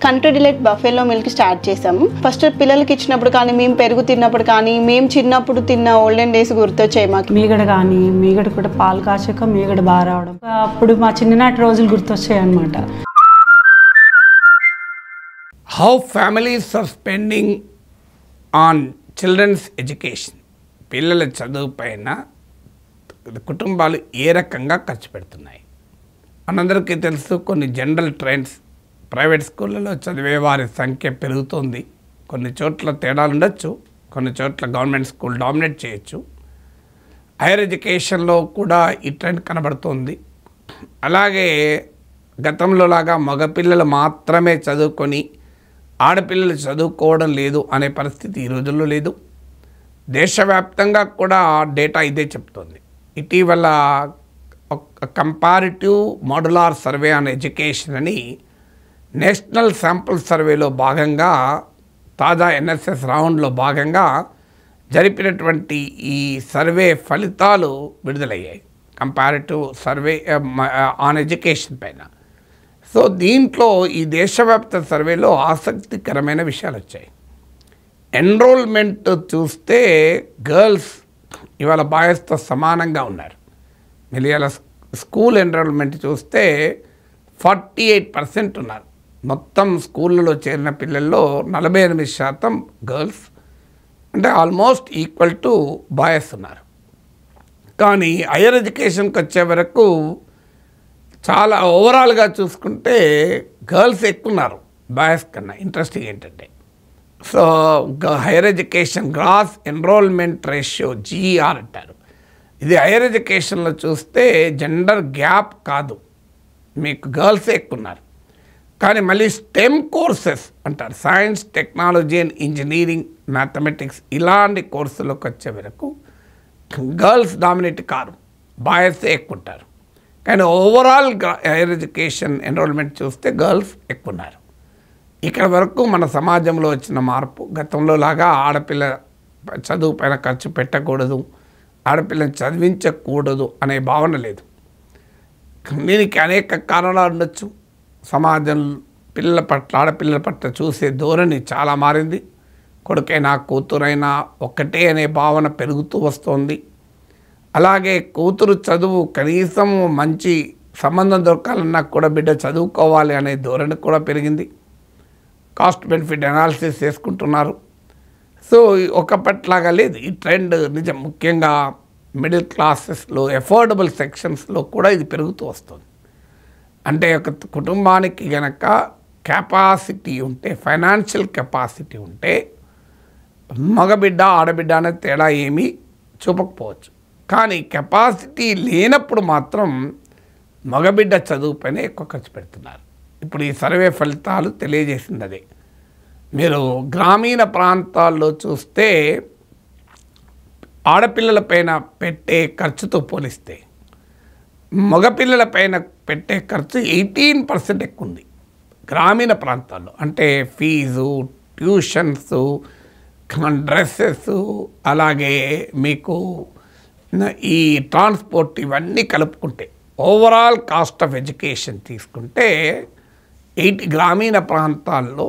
Country delight buffalo milk start చేసాము. First పిల్లలకి ఇచ్చినప్పుడు కానీ, మేము పెరుగు తిన్నప్పుడు కానీ, మేము చిన్నప్పుడు తిన్న ఓల్డెన్ డేస్ గుర్తొచ్చాయి మాకు. మీగడ కూడా పాలు కాచాక మీగడ బాగా రావడం, అప్పుడు మా చిన్ననాటి రోజులు గుర్తొచ్చాయి అన్నమాట. How families are spending on children's education. పిల్లల చదువు పైన కుటుంబాలు ఏ రకంగా ఖర్చు పెడుతున్నాయి మనందరికీ తెలుసు. కొన్ని జనరల్ ట్రెండ్స్, ప్రైవేట్ స్కూళ్ళలో చదివే వారి సంఖ్య పెరుగుతోంది. కొన్ని చోట్ల తేడాలు ఉండొచ్చు, కొన్ని చోట్ల గవర్నమెంట్ స్కూల్ డామినేట్ చేయొచ్చు. హైయర్ ఎడ్యుకేషన్లో కూడా ఈ ట్రెండ్ కనబడుతోంది. అలాగే గతంలో లాగా మగపిల్లలు మాత్రమే చదువుకొని ఆడపిల్లలు చదువుకోవడం లేదు అనే పరిస్థితి ఈ రోజుల్లో లేదు. దేశవ్యాప్తంగా కూడా డేటా ఇదే చెప్తోంది. ఇటీవల comparative modular survey on education అని నేషనల్ శాంపుల్ సర్వేలో భాగంగా, తాజా ఎన్ఎస్ఎస్ రౌండ్లో భాగంగా జరిపినటువంటి ఈ సర్వే ఫలితాలు విడుదలయ్యాయి. కంపారిటివ్ సర్వే ఆన్ ఎడ్యుకేషన్ పైన. సో దీంట్లో ఈ దేశవ్యాప్త సర్వేలో ఆసక్తికరమైన విషయాలు వచ్చాయి. ఎన్రోల్మెంట్ చూస్తే గర్ల్స్ ఇవాళ బాయ్స్తో సమానంగా ఉన్నారు. మిలియల స్కూల్ ఎన్రోల్మెంట్ చూస్తే 48% ఉన్నారు. మొత్తం స్కూళ్ళలో చేరిన పిల్లల్లో 48% గర్ల్స్, అంటే ఆల్మోస్ట్ ఈక్వల్ టు బాయ్స్ ఉన్నారు. కానీ హైయర్ ఎడ్యుకేషన్కి వచ్చే వరకు చాలా ఓవరాల్గా చూసుకుంటే గర్ల్స్ ఎక్కువ ఉన్నారు బాయ్స్ కన్నా. ఇంట్రెస్టింగ్ ఏంటంటే, so higher education gross enrolment ratio GER అంటారు. ఇది హైయర్ ఎడ్యుకేషన్లో చూస్తే జెండర్ గ్యాప్ కాదు, మీకు గర్ల్సే ఎక్కువ ఉన్నారు. కానీ మళ్ళీ స్టెమ్ కోర్సెస్ అంటారు, science, technology and engineering, mathematics, ఇలాంటి కోర్సులకు వచ్చే వరకు గర్ల్స్ డామినేట్ కారు, బాయ్సే ఎక్కువ ఉంటారు. కానీ ఓవరాల్ హైయర్ ఎడ్యుకేషన్ ఎన్రోల్మెంట్ చూస్తే గర్ల్స్ ఎక్కువ ఉన్నారు. ఇక్కడ వరకు మన సమాజంలో వచ్చిన మార్పు. గతంలో లాగా ఆడపిల్ల చదువు పైన ఖర్చు పెట్టకూడదు, ఆడపిల్లని చదివించకూడదు అనే భావన లేదు. దీనికి అనేక కారణాలు ఉండొచ్చు. సమాజం ఆడపిల్లల పట్ల చూసే ధోరణి చాలా మారింది. కొడుకైనా కూతురైనా ఒక్కటే అనే భావన పెరుగుతూ వస్తుంది. అలాగే కూతురు చదువు కనీసం మంచి సంబంధం దొరకాలన్నా కూడా బిడ్డ చదువుకోవాలి అనే ధోరణి కూడా పెరిగింది. కాస్ట్ బెనిఫిట్ అనాలిసిస్ చేసుకుంటున్నారు. సో ఒకప్పట్లాగా లేదు ఈ ట్రెండ్. నిజం, ముఖ్యంగా మిడిల్ క్లాసెస్లో, ఎఫోర్డబుల్ సెక్షన్స్లో కూడా ఇది పెరుగుతూ వస్తుంది. అంటే ఒక కుటుంబానికి గనక కెపాసిటీ ఉంటే, ఫైనాన్షియల్ కెపాసిటీ ఉంటే, మగబిడ్డ ఆడబిడ్డ అనే తేడా ఏమీ చూపకపోవచ్చు. కానీ కెపాసిటీ లేనప్పుడు మాత్రం మగబిడ్డ చదువు పైన ఎక్కువ ఖర్చు పెడుతున్నారు. ఇప్పుడు ఈ సర్వే ఫలితాలు తెలియజేసింది అదే. మీరు గ్రామీణ ప్రాంతాల్లో చూస్తే ఆడపిల్లల పైన పెట్టే ఖర్చుతో పోలిస్తే మగపిల్లల పైన పెట్టే ఖర్చు 18% ఎక్కువ ఉంది గ్రామీణ ప్రాంతాల్లో. అంటే ఫీజు, ట్యూషన్స్, డ్రెస్సెస్, అలాగే మీకు ఈ ట్రాన్స్పోర్ట్, ఇవన్నీ కలుపుకుంటే ఓవరాల్ కాస్ట్ ఆఫ్ ఎడ్యుకేషన్ తీసుకుంటే గ్రామీణ ప్రాంతాల్లో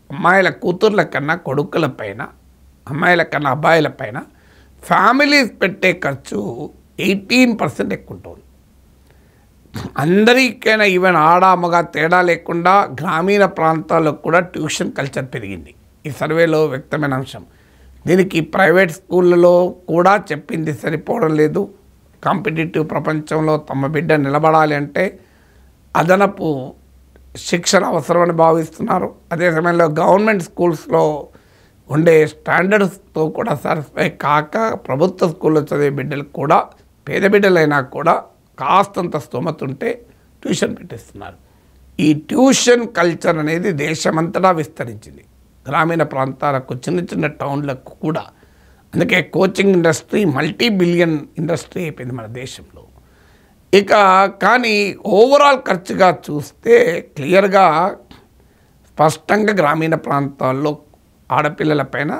అమ్మాయిల కూతుర్ల కన్నా కొడుకుల పైన, అమ్మాయిల కన్నా అబ్బాయిల పైన ఫ్యామిలీస్ పెట్టే ఖర్చు 18% ఎక్కువ ఉంటుంది. అందరికైనా ఈవెన్ ఆడ మగ తేడా లేకుండా గ్రామీణ ప్రాంతాల్లో కూడా ట్యూషన్ కల్చర్ పెరిగింది. ఈ సర్వేలో వ్యక్తమైన అంశం. దీనికి ప్రైవేట్ స్కూళ్ళలో కూడా చెప్పింది సరిపోవడం లేదు. కాంపిటేటివ్ ప్రపంచంలో తమ బిడ్డ నిలబడాలి అంటే అదనపు శిక్షణ అవసరమని భావిస్తున్నారు. అదే సమయంలో గవర్నమెంట్ స్కూల్స్లో ఉండే స్టాండర్డ్స్తో కూడా సాటిస్ఫై కాక ప్రభుత్వ స్కూల్లో చదివే బిడ్డలకు కూడా, పేద బిడ్డలైనా కూడా కాస్తంత స్తోమత ఉంటే ట్యూషన్ పెట్టిస్తున్నారు. ఈ ట్యూషన్ కల్చర్ అనేది దేశమంతటా విస్తరించింది, గ్రామీణ ప్రాంతాలకు, చిన్న చిన్న టౌన్లకు కూడా. అందుకే కోచింగ్ ఇండస్ట్రీ మల్టీ-బిలియన్ ఇండస్ట్రీ అయిపోయింది మన దేశంలో. ఇక కానీ ఓవరాల్ ఖర్చుగా చూస్తే క్లియర్గా స్పష్టంగా గ్రామీణ ప్రాంతాల్లో ఆడపిల్లల పైన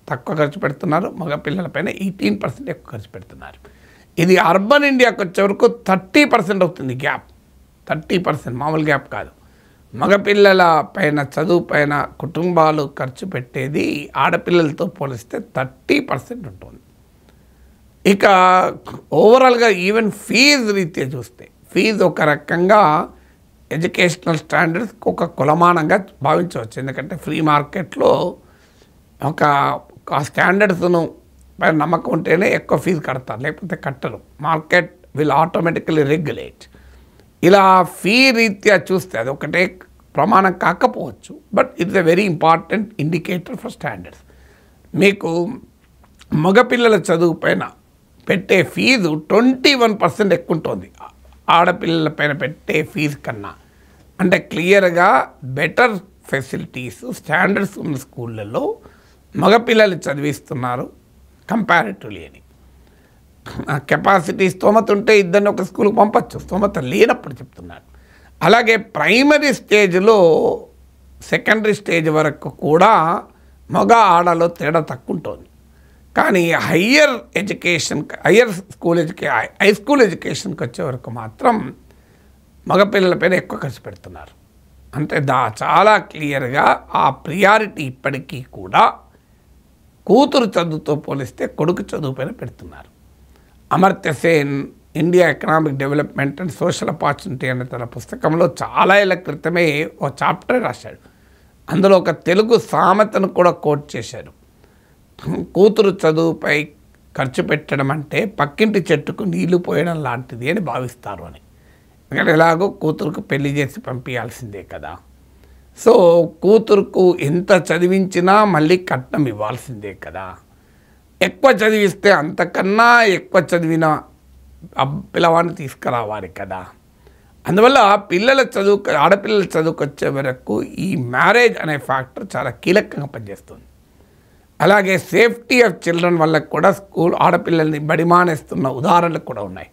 తక్కువ ఖర్చు పెడుతున్నారు, మగపిల్లలపైన 18% ఎక్కువ ఖర్చు పెడుతున్నారు. ఇది అర్బన్ ఇండియాకి వచ్చే వరకు 30% అవుతుంది గ్యాప్. 30%, మామూలు గ్యాప్ కాదు. మగపిల్లల పైన చదువు పైన కుటుంబాలు ఖర్చు పెట్టేది ఆడపిల్లలతో పోలిస్తే 30% ఉంటుంది. ఇక ఓవరాల్గా ఈవెన్ ఫీజు రీత్యా చూస్తే ఫీజు ఒక రకంగా ఎడ్యుకేషనల్ స్టాండర్డ్స్ ఒక కులమానంగా భావించవచ్చు. ఎందుకంటే ఫ్రీ మార్కెట్లో ఒక స్టాండర్డ్స్ను పైన నమ్మకం ఉంటేనే ఎక్కువ ఫీజు కడతారు, లేకపోతే కట్టరు. Market will automatically regulate. ఇలా ఫీ రీత్యా చూస్తే అది ఒకటే ప్రమాణం కాకపోవచ్చు, but it's a very important indicator for standards. మీకు మగపిల్లల చదువు పైన పెట్టే ఫీజు 21% ఎక్కువ ఉంటుంది ఆడపిల్లల పైన పెట్టే ఫీజు కన్నా. అంటే క్లియర్గా బెటర్ ఫెసిలిటీస్ స్టాండర్డ్స్ ఉన్న స్కూళ్ళల్లో మగపిల్లలు చదివిస్తున్నారు కంపారిటివ్లీ అని. కెపాసిటీ స్తోమత ఉంటే ఇద్దరిని ఒక స్కూల్కి పంపచ్చు, స్తోమత లేనప్పుడు చెప్తున్నాను. అలాగే ప్రైమరీ స్టేజ్లో సెకండరీ స్టేజ్ వరకు కూడా మగ ఆడలో తేడా తక్కువ ఉంటుంది. కానీ హయ్యర్ స్కూల్ ఎడ్యుకేషన్కి వచ్చే వరకు మాత్రం మగపిల్లలపైన ఎక్కువ ఖర్చు పెడుతున్నారు. అంటే చాలా క్లియర్గా ఆ ప్రియారిటీ ఇప్పటికీ కూడా కూతురు చదువుతో పోలిస్తే కొడుకు చదువు పైన పెడుతున్నారు. Amartya Sen India economic development and social opportunity అనే తన పుస్తకంలో చాలా ఏళ్ళ క్రితమే ఒక చాప్టర్ రాశాడు. అందులో ఒక తెలుగు సామెతను కూడా కోట్ చేశాడు. కూతురు చదువుపై ఖర్చు పెట్టడం అంటే పక్కింటి చెట్టుకు నీళ్లు పోయడం లాంటిది అని భావిస్తారు అని. ఎందుకంటే ఎలాగో కూతురుకు పెళ్లి చేసి పంపించాల్సిందే కదా. సో కూతురుకు ఎంత చదివించినా మళ్ళీ కట్నం ఇవ్వాల్సిందే కదా. ఎక్కువ చదివిస్తే అంతకన్నా ఎక్కువ చదివిన పిల్లవాడిని తీసుకురావాలి కదా. అందువల్ల ఆడపిల్లల చదువుకు వచ్చే వరకు ఈ మ్యారేజ్ అనే ఫ్యాక్టర్ చాలా కీలకంగా పనిచేస్తుంది. అలాగే సేఫ్టీ ఆఫ్ చిల్డ్రన్ వల్ల కూడా ఆడపిల్లల్ని బడిమానేస్తున్న ఉదాహరణలు కూడా ఉన్నాయి.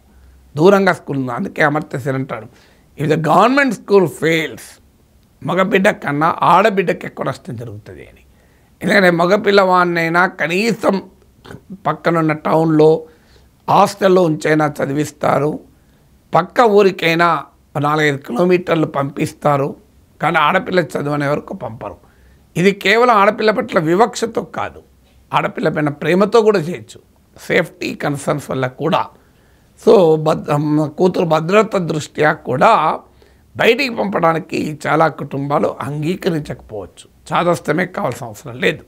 దూరంగా స్కూల్ ఉంది. అందుకే అమర్త్య సేన్ అంటాడు, if the government school fails మగబిడ్డ కన్నా ఆడబిడ్డకి ఎక్కువ నష్టం జరుగుతుంది అని. ఎందుకంటే మగపిల్లవాడినైనా కనీసం పక్కనున్న టౌన్లో హాస్టల్లో ఉంచైనా చదివిస్తారు, పక్క ఊరికైనా 4-5 కిలోమీటర్లు పంపిస్తారు. కానీ ఆడపిల్ల చదువు అనే వరకు పంపరు. ఇది కేవలం ఆడపిల్ల పట్ల వివక్షతో కాదు, ఆడపిల్ల పైన ప్రేమతో కూడా చేయొచ్చు, సేఫ్టీ కన్సర్న్స్ వల్ల కూడా. సో కూతురు భద్రత దృష్ట్యా కూడా బయటికి పంపడానికి చాలా కుటుంబాలు అంగీకరించకపోవచ్చు. చాదస్తమే కావాల్సిన అవసరం లేదు.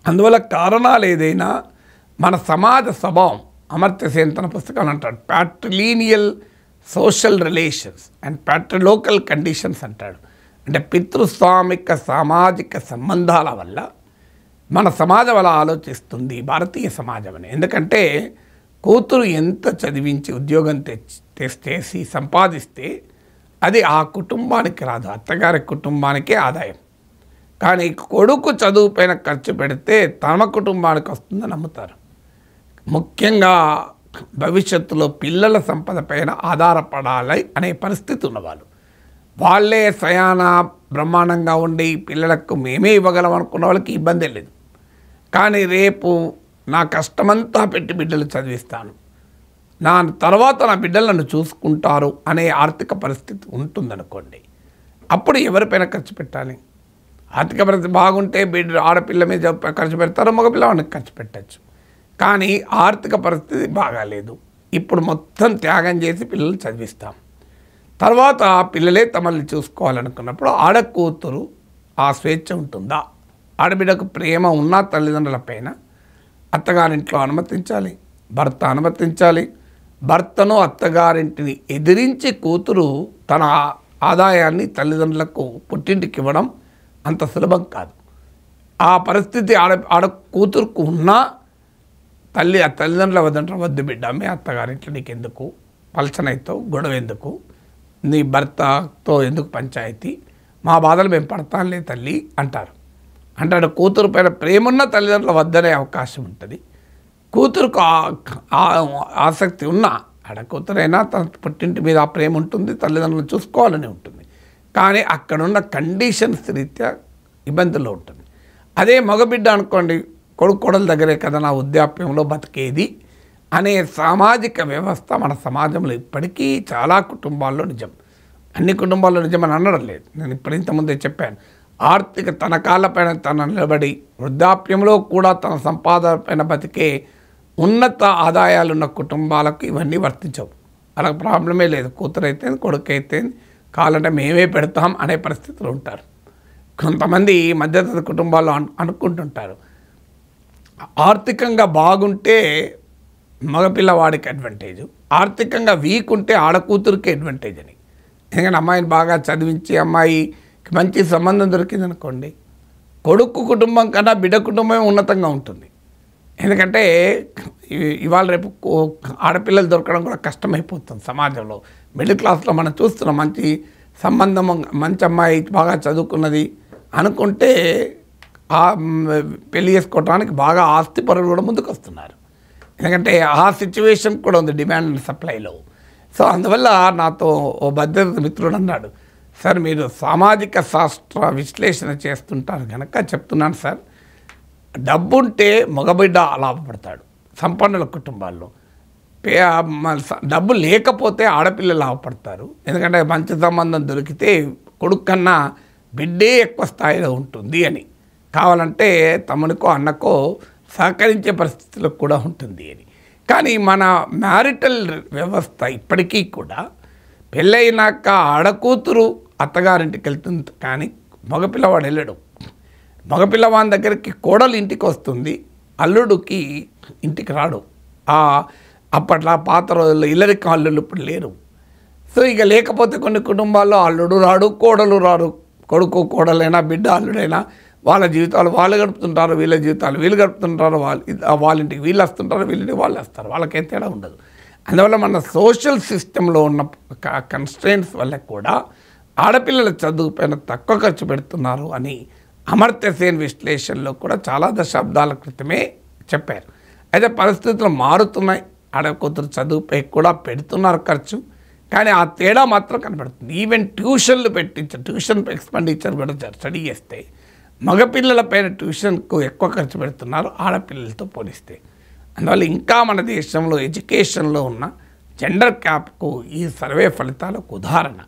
అందువల్ల కారణాలు ఏదైనా మన సమాజ స్వభావం, అమర్త్య సేన్ తన పుస్తకాలు అంటాడు, ప్యాట్రిలీనియల్ సోషల్ రిలేషన్స్ అండ్ ప్యాట్రిలోకల్ కండిషన్స్ అంటాడు. అంటే పితృస్వామిక సామాజిక సంబంధాల వల్ల మన సమాజం అలా ఆలోచిస్తుంది, భారతీయ సమాజం అని. ఎందుకంటే కూతురు ఎంత చదివించి ఉద్యోగం చేసి సంపాదిస్తే అది ఆ కుటుంబానికి రాదు, అత్తగారి కుటుంబానికే ఆదాయం. కానీ కొడుకు చదువు పైన ఖర్చు పెడితే తమ కుటుంబానికి వస్తుందని నమ్ముతారు. ముఖ్యంగా భవిష్యత్తులో పిల్లల సంపద పైన ఆధారపడాలి అనే పరిస్థితి ఉన్నవాళ్ళు, వాళ్ళే స్వయాన బ్రహ్మాండంగా ఉండి పిల్లలకు మేమే ఇవ్వగలం అనుకున్న వాళ్ళకి ఇబ్బంది లేదు. కానీ రేపు నా కష్టమంతా పెట్టి బిడ్డలు చదివిస్తాను, నా తర్వాత నా బిడ్డలు నన్ను చూసుకుంటారు అనే ఆర్థిక పరిస్థితి ఉంటుందనుకోండి, అప్పుడు ఎవరిపైన ఖర్చు పెట్టాలి? ఆర్థిక పరిస్థితి బాగుంటే ఆడపిల్ల మీద ఖర్చు పెడతారు, మగపిల్లవాడికి ఖర్చు పెట్టచ్చు. కానీ ఆర్థిక పరిస్థితి బాగాలేదు, ఇప్పుడు మొత్తం త్యాగం చేసి పిల్లలు చదివిస్తాం, తర్వాత పిల్లలే తమల్ని చూసుకోవాలనుకున్నప్పుడు ఆడకూతురు ఆ స్వేచ్ఛ ఉంటుందా? ఆడబిడ్డకు ప్రేమ ఉన్న తల్లిదండ్రుల పైన అత్తగారింట్లో అనుమతించాలి, భర్త అనుమతించాలి. భర్తను అత్తగారింటిని ఎదిరించి కూతురు తన ఆదాయాన్ని తల్లిదండ్రులకు పుట్టింటికి ఇవ్వడం అంత సులభం కాదు. ఆ పరిస్థితి ఆడ కూతురుకు ఉన్నా తల్లిదండ్రుల వద్దు బిడ్డ, మీ అత్తగారింట్లో నీకు ఎందుకు పలచనైతో గొడవ ఎందుకు, నీ భర్తతో ఎందుకు పంచాయతీ, మా బాధలు మేము పడతానులే తల్లి అంటారు. అంటాడు కూతురు పైన ప్రేమున్న తల్లిదండ్రుల వద్దనే అవకాశం ఉంటుంది. కూతురుకు ఆసక్తి ఉన్నా కూతురైనా తన పుట్టింటి మీద ఆ ప్రేమ ఉంటుంది, తల్లిదండ్రులను చూసుకోవాలని ఉంటుంది. కానీ అక్కడున్న కండిషన్స్ రీత్యా ఇబ్బందుల్లో ఉంటుంది. అదే మగబిడ్డ అనుకోండి, కొడుకోడల దగ్గరే కదా నా వృద్ధాప్యంలో బతికేది అనే సామాజిక వ్యవస్థ మన సమాజంలో ఇప్పటికీ చాలా కుటుంబాల్లో నిజం. అన్ని కుటుంబాల్లో నిజమని అనడం లేదు. నేను ఇప్పుడు ఇంతకుముందే చెప్పాను. ఆర్థిక తన కాళ్ళపైన తన నిలబడి వృద్ధాప్యంలో కూడా తన సంపాదన పైన బతికే ఉన్నత ఆదాయాలున్న కుటుంబాలకు ఇవన్నీ వర్తించవు. వాళ్ళకి ప్రాబ్లమే లేదు. కూతురు అయితే కొడుకు అయితే కావాలంటే మేమే పెడతాం అనే పరిస్థితులు ఉంటారు. కొంతమంది మధ్యతరగతి కుటుంబాల్లో అనుకుంటుంటారు ఆర్థికంగా బాగుంటే మగపిల్లవాడికి అడ్వాంటేజ్, ఆర్థికంగా వీక్ ఉంటే ఆడకూతురికి అడ్వాంటేజ్ అని. ఎందుకంటే అమ్మాయిని బాగా చదివించి అమ్మాయికి మంచి సంబంధం దొరికిందనుకోండి, కొడుకు కుటుంబం కన్నా బిడ్డ కుటుంబమే ఉన్నతంగా ఉంటుంది. ఎందుకంటే ఇవాళ రేపు ఆడపిల్లలు దొరకడం కూడా కష్టమైపోతుంది సమాజంలో. మిడిల్ క్లాస్లో మనం చూస్తున్నాం, మంచి సంబంధం, మంచి అమ్మాయి బాగా చదువుకున్నది అనుకుంటే పెళ్లి చేసుకోవడానికి బాగా ఆస్తిపరులు కూడా ముందుకు వస్తున్నారు. ఎందుకంటే ఆ సిచ్యువేషన్ కూడా ఉంది డిమాండ్ అండ్ సప్లైలో. సో అందువల్ల నాతో ఓ భద్రత మిత్రుడు అన్నాడు, సార్ మీరు సామాజిక శాస్త్ర విశ్లేషణ చేస్తుంటారు కనుక చెప్తున్నాను సార్, డబ్బుంటే మగబిడ్డ లాభపడతాడు సంపన్నుల కుటుంబాల్లో, డబ్బు లేకపోతే ఆడపిల్లలు లాభపడతారు. ఎందుకంటే మంచి సంబంధం దొరికితే కొడుకు కన్నా బిడ్డే ఎక్కువ స్థాయిలో ఉంటుంది అని, కావాలంటే తమ్మునికో అన్నకో సహకరించే పరిస్థితులు కూడా ఉంటుంది అని. కానీ మన మ్యారిటల్ వ్యవస్థ ఇప్పటికీ కూడా పెళ్ళైనాక ఆడకూతురు అత్తగారింటికి వెళ్తుంది కానీ మగపిల్లవాడు వెళ్ళడు. మగపిల్లవాడి దగ్గరికి కోడలు ఇంటికి వస్తుంది, అల్లుడికి ఇంటికి రాడు. అప్పట్లో పాత రోజుల్లో ఇల్లరికం అల్లుళ్ళు ఇప్పుడు లేరు. సో ఇక లేకపోతే కొన్ని కుటుంబాల్లో అల్లుడు రాడు, కోడలు రాడు. కొడుకు కోడలైనా బిడ్డ అల్లుడైనా వాళ్ళ జీవితాలు వాళ్ళు గడుపుతుంటారు, వీళ్ళ జీవితాలు వీళ్ళు గడుపుతుంటారు. వాళ్ళ ఇంటికి వీళ్ళు వస్తుంటారు, వీళ్ళంటికి వాళ్ళు వస్తారు. వాళ్ళకేం తేడా ఉండదు. అందువల్ల మన సోషల్ సిస్టంలో ఉన్న కన్స్ట్రెయింట్స్ వల్ల కూడా ఆడపిల్లల చదువు పైన తక్కువ ఖర్చు పెడుతున్నారు అని అమర్త్య సేన్ విశ్లేషణలో కూడా చాలా దశాబ్దాల క్రితమే చెప్పారు. అయితే పరిస్థితులు మారుతున్నాయి. ఆడకూతురు చదువుపై కూడా పెడుతున్నారు ఖర్చు, కానీ ఆ తేడా మాత్రం కనబడుతుంది. ఈవెన్ ట్యూషన్లు పెట్టించారు, ట్యూషన్ ఎక్స్పెండిచర్ కూడా స్టడీ చేస్తే మగపిల్లల పైన ట్యూషన్కు ఎక్కువ ఖర్చు పెడుతున్నారు ఆడపిల్లలతో పోలిస్తే. అందువల్ల ఇంకా మన దేశంలో ఎడ్యుకేషన్లో ఉన్న జెండర్ గ్యాప్కు ఈ సర్వే ఫలితాలకు ఉదాహరణ.